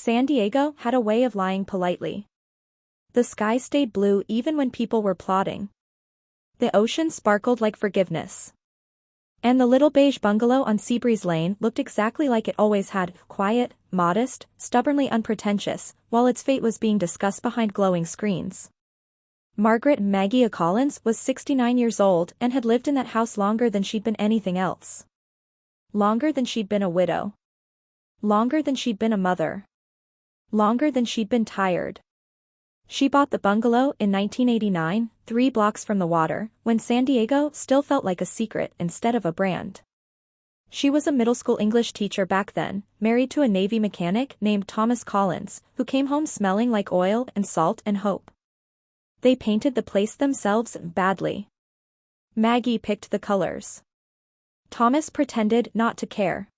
San Diego had a way of lying politely. The sky stayed blue even when people were plotting. The ocean sparkled like forgiveness. And the little beige bungalow on Seabreeze Lane looked exactly like it always had, quiet, modest, stubbornly unpretentious, while its fate was being discussed behind glowing screens. Margaret Maggie Collins was 69 years old and had lived in that house longer than she'd been anything else. Longer than she'd been a widow. Longer than she'd been a mother. Longer than she'd been tired. She bought the bungalow in 1989, 3 blocks from the water, when San Diego still felt like a secret instead of a brand. She was a middle school English teacher back then, married to a Navy mechanic named Thomas Collins, who came home smelling like oil and salt and hope. They painted the place themselves badly. Maggie picked the colors. Thomas pretended not to care.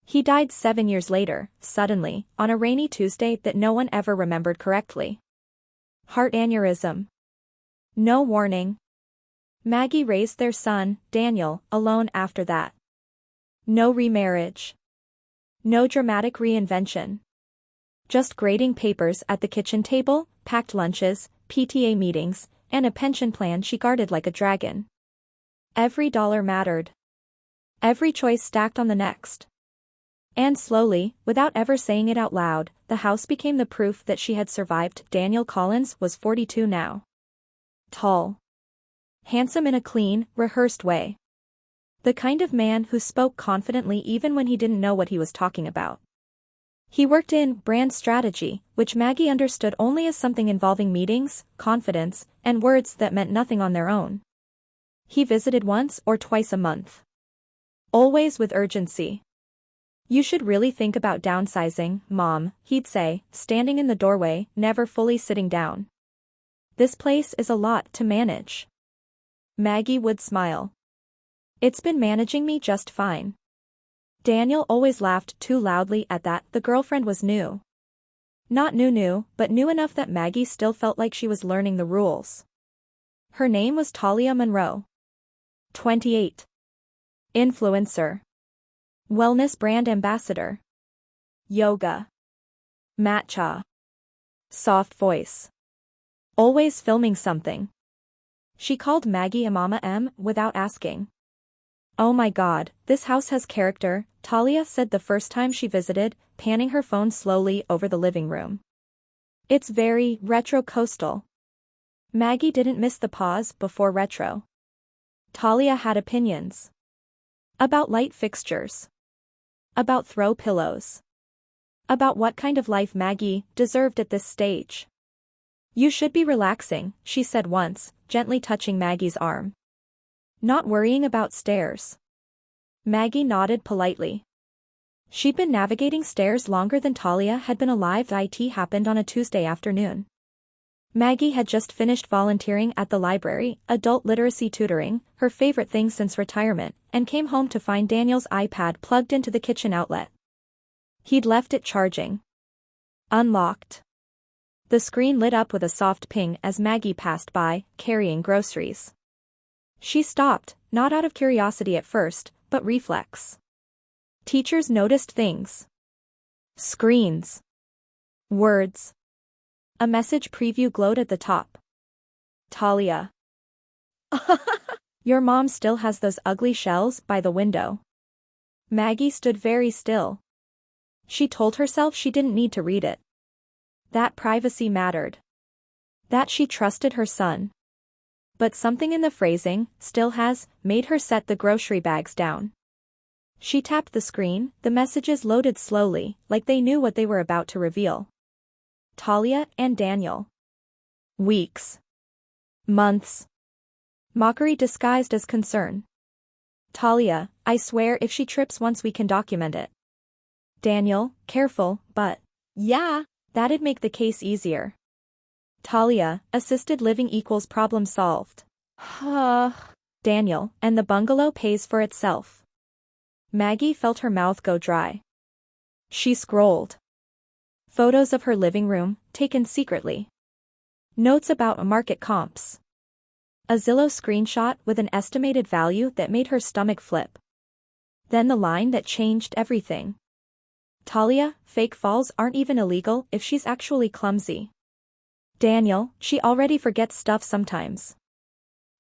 He died 7 years later, suddenly, on a rainy Tuesday that no one ever remembered correctly. Heart aneurysm. No warning. Maggie raised their son, Daniel, alone after that. No remarriage. No dramatic reinvention. Just grading papers at the kitchen table, packed lunches, PTA meetings, and a pension plan she guarded like a dragon. Every dollar mattered. Every choice stacked on the next. And slowly, without ever saying it out loud, the house became the proof that she had survived. Daniel Collins was 42 now. Tall. Handsome in a clean, rehearsed way. The kind of man who spoke confidently even when he didn't know what he was talking about. He worked in brand strategy, which Maggie understood only as something involving meetings, confidence, and words that meant nothing on their own. He visited once or twice a month. Always with urgency. "You should really think about downsizing, Mom," he'd say, standing in the doorway, never fully sitting down. "This place is a lot to manage." Maggie would smile. "It's been managing me just fine." Daniel always laughed too loudly at that. The girlfriend was new. Not new, but new enough that Maggie still felt like she was learning the rules. Her name was Talia Monroe. 28. Influencer. Wellness brand ambassador. Yoga. Matcha. Soft voice. Always filming something. She called Maggie Mama M without asking. "Oh my God, this house has character," Talia said the first time she visited, panning her phone slowly over the living room. "It's very retro-coastal." Maggie didn't miss the pause before retro. Talia had opinions. About light fixtures. About throw pillows. About what kind of life Maggie deserved at this stage. "You should be relaxing," she said once, gently touching Maggie's arm. "Not worrying about stairs." Maggie nodded politely. She'd been navigating stairs longer than Talia had been alive. It happened on a Tuesday afternoon. Maggie had just finished volunteering at the library, adult literacy tutoring, her favorite thing since retirement, and came home to find Daniel's iPad plugged into the kitchen outlet. He'd left it charging. Unlocked. The screen lit up with a soft ping as Maggie passed by, carrying groceries. She stopped, not out of curiosity at first, but reflex. Teachers noticed things. Screens. Words. A message preview glowed at the top. "Talia. Your mom still has those ugly shells by the window." Maggie stood very still. She told herself she didn't need to read it. That privacy mattered. That she trusted her son. But something in the phrasing, "still has," made her set the grocery bags down. She tapped the screen, the messages loaded slowly, like they knew what they were about to reveal. Talia and Daniel. Weeks. Months. Mockery disguised as concern. Talia, "I swear if she trips once we can document it." Daniel, "Careful, but..." "Yeah." "That'd make the case easier." Talia, "Assisted living equals problem solved." Daniel, "And the bungalow pays for itself." Maggie felt her mouth go dry. She scrolled. Photos of her living room, taken secretly. Notes about market comps. A Zillow screenshot with an estimated value that made her stomach flip. Then the line that changed everything. Talia, fake falls aren't even illegal if she's actually clumsy. Daniel, she already forgets stuff sometimes.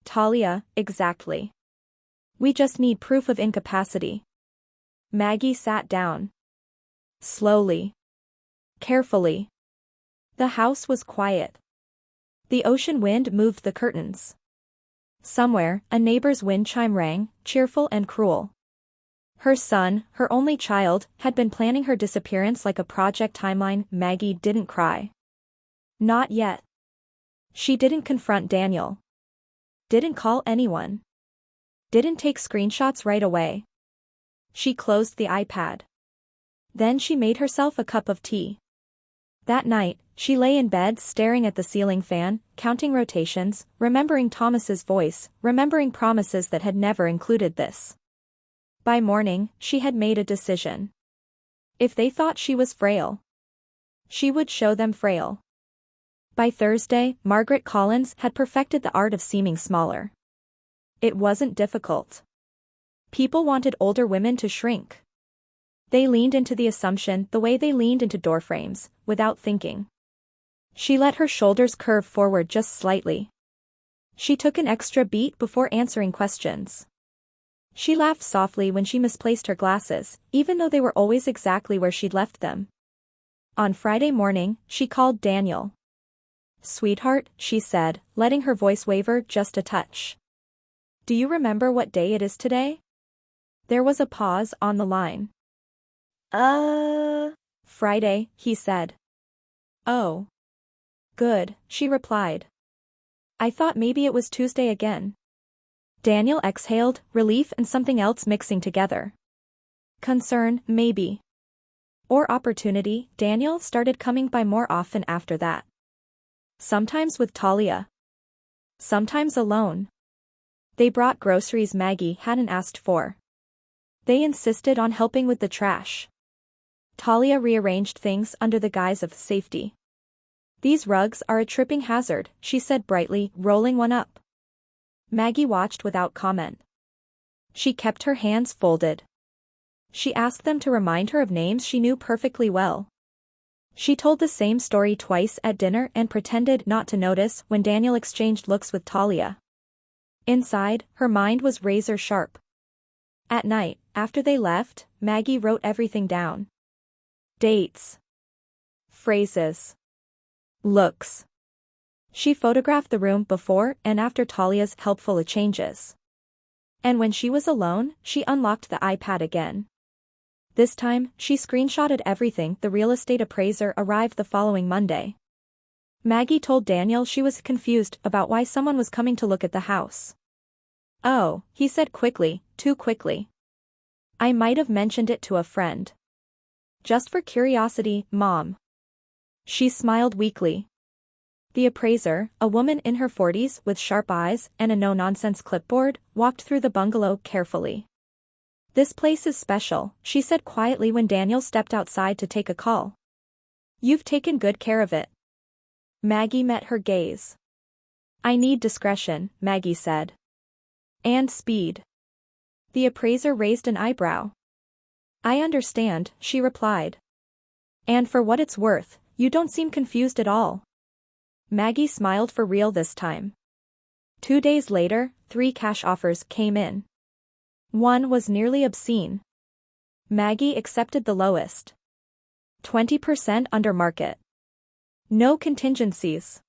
Talia, exactly. We just need proof of incapacity. Maggie sat down. Slowly. Carefully. The house was quiet. The ocean wind moved the curtains. Somewhere, a neighbor's wind chime rang, cheerful and cruel. Her son, her only child, had been planning her disappearance like a project timeline. Maggie didn't cry. Not yet. She didn't confront Daniel. Didn't call anyone. Didn't take screenshots right away. She closed the iPad. Then she made herself a cup of tea. That night, she lay in bed staring at the ceiling fan, counting rotations, remembering Thomas's voice, remembering promises that had never included this. By morning, she had made a decision. If they thought she was frail, she would show them frail. By Thursday, Margaret Collins had perfected the art of seeming smaller. It wasn't difficult. People wanted older women to shrink. They leaned into the assumption the way they leaned into doorframes, without thinking. She let her shoulders curve forward just slightly. She took an extra beat before answering questions. She laughed softly when she misplaced her glasses, even though they were always exactly where she'd left them. On Friday morning, she called Daniel. "Sweetheart," she said, letting her voice waver just a touch. "Do you remember what day it is today?" There was a pause on the line. Friday, he said. "Oh. Good," she replied. "I thought maybe it was Tuesday again." Daniel exhaled, relief and something else mixing together. Concern, maybe. Or opportunity. Daniel started coming by more often after that. Sometimes with Talia. Sometimes alone. They brought groceries Maggie hadn't asked for. They insisted on helping with the trash. Talia rearranged things under the guise of safety. "These rugs are a tripping hazard," she said brightly, rolling one up. Maggie watched without comment. She kept her hands folded. She asked them to remind her of names she knew perfectly well. She told the same story twice at dinner and pretended not to notice when Daniel exchanged looks with Talia. Inside, her mind was razor sharp. At night, after they left, Maggie wrote everything down. Dates. Phrases. Looks. She photographed the room before and after Talia's helpful changes. And when she was alone, she unlocked the iPad again. This time, she screenshotted everything. The real estate appraiser arrived the following Monday. Maggie told Daniel she was confused about why someone was coming to look at the house. "Oh," he said quickly, too quickly. "I might have mentioned it to a friend. Just for curiosity, Mom." She smiled weakly. The appraiser, a woman in her 40s with sharp eyes and a no-nonsense clipboard, walked through the bungalow carefully. "This place is special," she said quietly when Daniel stepped outside to take a call. "You've taken good care of it." Maggie met her gaze. "I need discretion," Maggie said. "And speed." The appraiser raised an eyebrow. "I understand," she replied. "And for what it's worth, you don't seem confused at all." Maggie smiled for real this time. 2 days later, 3 cash offers came in. One was nearly obscene. Maggie accepted the lowest. 20% under market. No contingencies.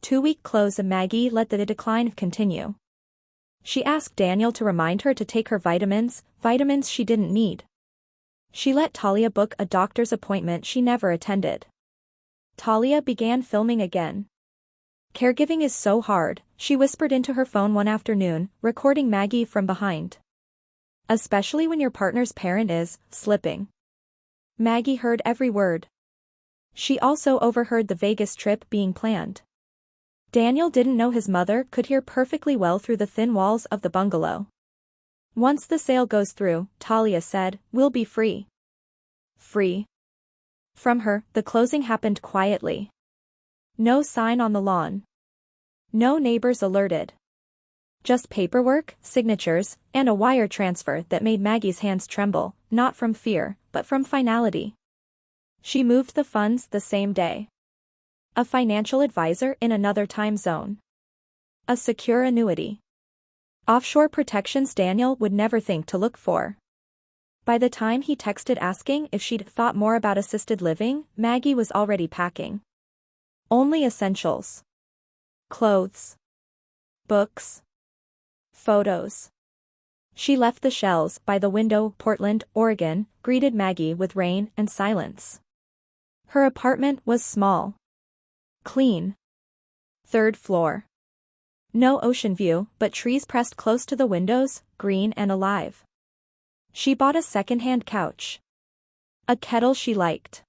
2-week close and Maggie let the decline continue. She asked Daniel to remind her to take her vitamins she didn't need. She let Talia book a doctor's appointment she never attended. Talia began filming again. "Caregiving is so hard," she whispered into her phone one afternoon, recording Maggie from behind. "Especially when your partner's parent is slipping." Maggie heard every word. She also overheard the Vegas trip being planned. Daniel didn't know his mother could hear perfectly well through the thin walls of the bungalow. "Once the sale goes through," Talia said, "we'll be free." Free. From her, the closing happened quietly. No sign on the lawn. No neighbors alerted. Just paperwork, signatures, and a wire transfer that made Maggie's hands tremble, not from fear, but from finality. She moved the funds the same day. A financial advisor in another time zone. A secure annuity. Offshore protections Daniel would never think to look for. By the time he texted asking if she'd thought more about assisted living, Maggie was already packing. Only essentials. Clothes. Books. Photos. She left the shells by the window, Portland, Oregon, greeted Maggie with rain and silence. Her apartment was small. Clean. 3rd floor. No ocean view, but trees pressed close to the windows, green and alive. She bought a second-hand couch. A kettle she liked.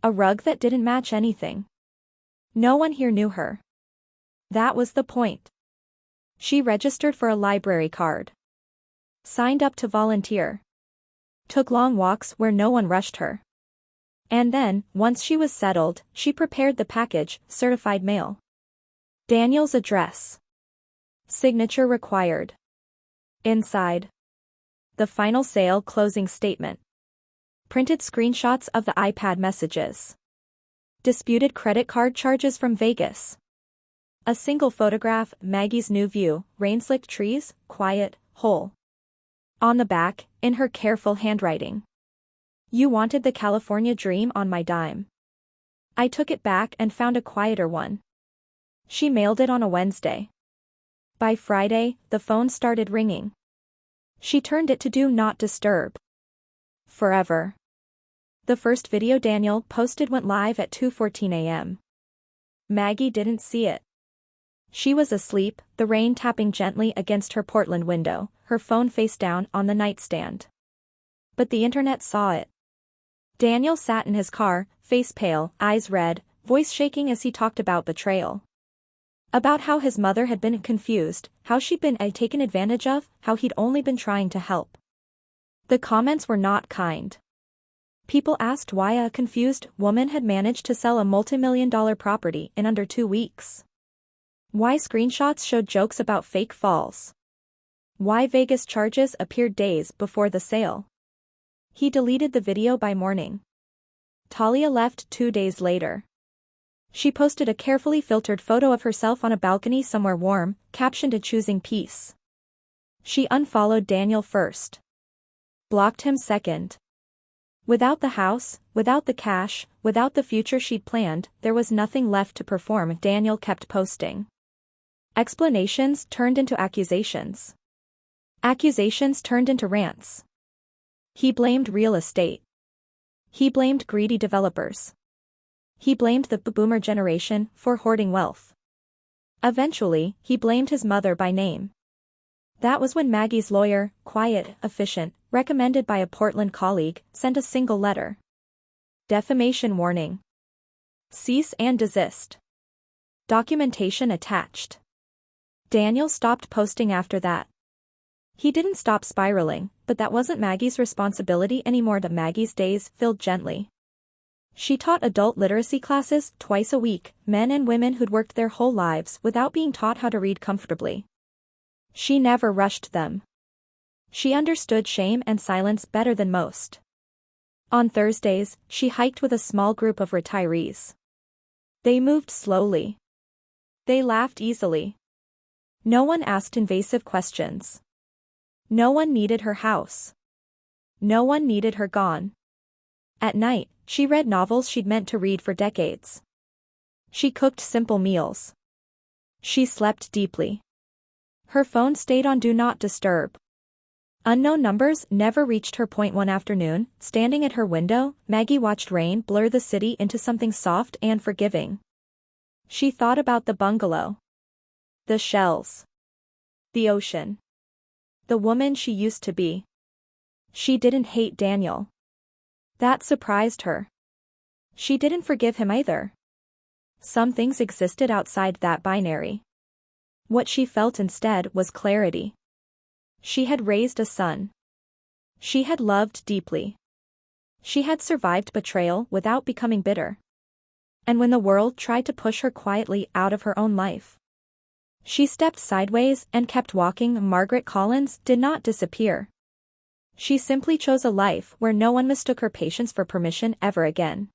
A rug that didn't match anything. No one here knew her. That was the point. She registered for a library card. Signed up to volunteer. Took long walks where no one rushed her. And then, once she was settled, she prepared the package, certified mail. Daniel's address. Signature required. Inside. The final sale closing statement. Printed screenshots of the iPad messages. Disputed credit card charges from Vegas. A single photograph, Maggie's new view, rain-slicked trees, quiet, whole. On the back, in her careful handwriting. You wanted the California dream on my dime. I took it back and found a quieter one. She mailed it on a Wednesday. By Friday, the phone started ringing. She turned it to Do Not Disturb. Forever. The first video Daniel posted went live at 2:14 a.m. Maggie didn't see it. She was asleep, the rain tapping gently against her Portland window, her phone face down on the nightstand. But the internet saw it. Daniel sat in his car, face pale, eyes red, voice shaking as he talked about betrayal. About how his mother had been confused, how she'd been taken advantage of, how he'd only been trying to help. The comments were not kind. People asked why a confused woman had managed to sell a multi-million-dollar property in under 2 weeks. Why screenshots showed jokes about fake falls. Why Vegas charges appeared days before the sale. He deleted the video by morning. Talia left 2 days later. She posted a carefully filtered photo of herself on a balcony somewhere warm, captioned a choosing peace. She unfollowed Daniel first. Blocked him second. Without the house, without the cash, without the future she'd planned, there was nothing left to perform. Daniel kept posting. Explanations turned into accusations. Accusations turned into rants. He blamed real estate. He blamed greedy developers. He blamed the boomer generation for hoarding wealth. Eventually, he blamed his mother by name. That was when Maggie's lawyer, quiet, efficient, recommended by a Portland colleague, sent a single letter. Defamation warning. Cease and desist. Documentation attached. Daniel stopped posting after that. He didn't stop spiraling, but that wasn't Maggie's responsibility anymore. Maggie's days filled gently. She taught adult literacy classes twice a week, men and women who'd worked their whole lives without being taught how to read comfortably. She never rushed them. She understood shame and silence better than most. On Thursdays, she hiked with a small group of retirees. They moved slowly. They laughed easily. No one asked invasive questions. No one needed her house. No one needed her gone. At night, she read novels she'd meant to read for decades. She cooked simple meals. She slept deeply. Her phone stayed on Do Not Disturb. Unknown numbers never reached her. One afternoon, standing at her window, Maggie watched rain blur the city into something soft and forgiving. She thought about the bungalow. The shells. The ocean. The woman she used to be. She didn't hate Daniel. That surprised her. She didn't forgive him either. Some things existed outside that binary. What she felt instead was clarity. She had raised a son. She had loved deeply. She had survived betrayal without becoming bitter. And when the world tried to push her quietly out of her own life, she stepped sideways and kept walking. Margaret Collins did not disappear. She simply chose a life where no one mistook her patience for permission ever again.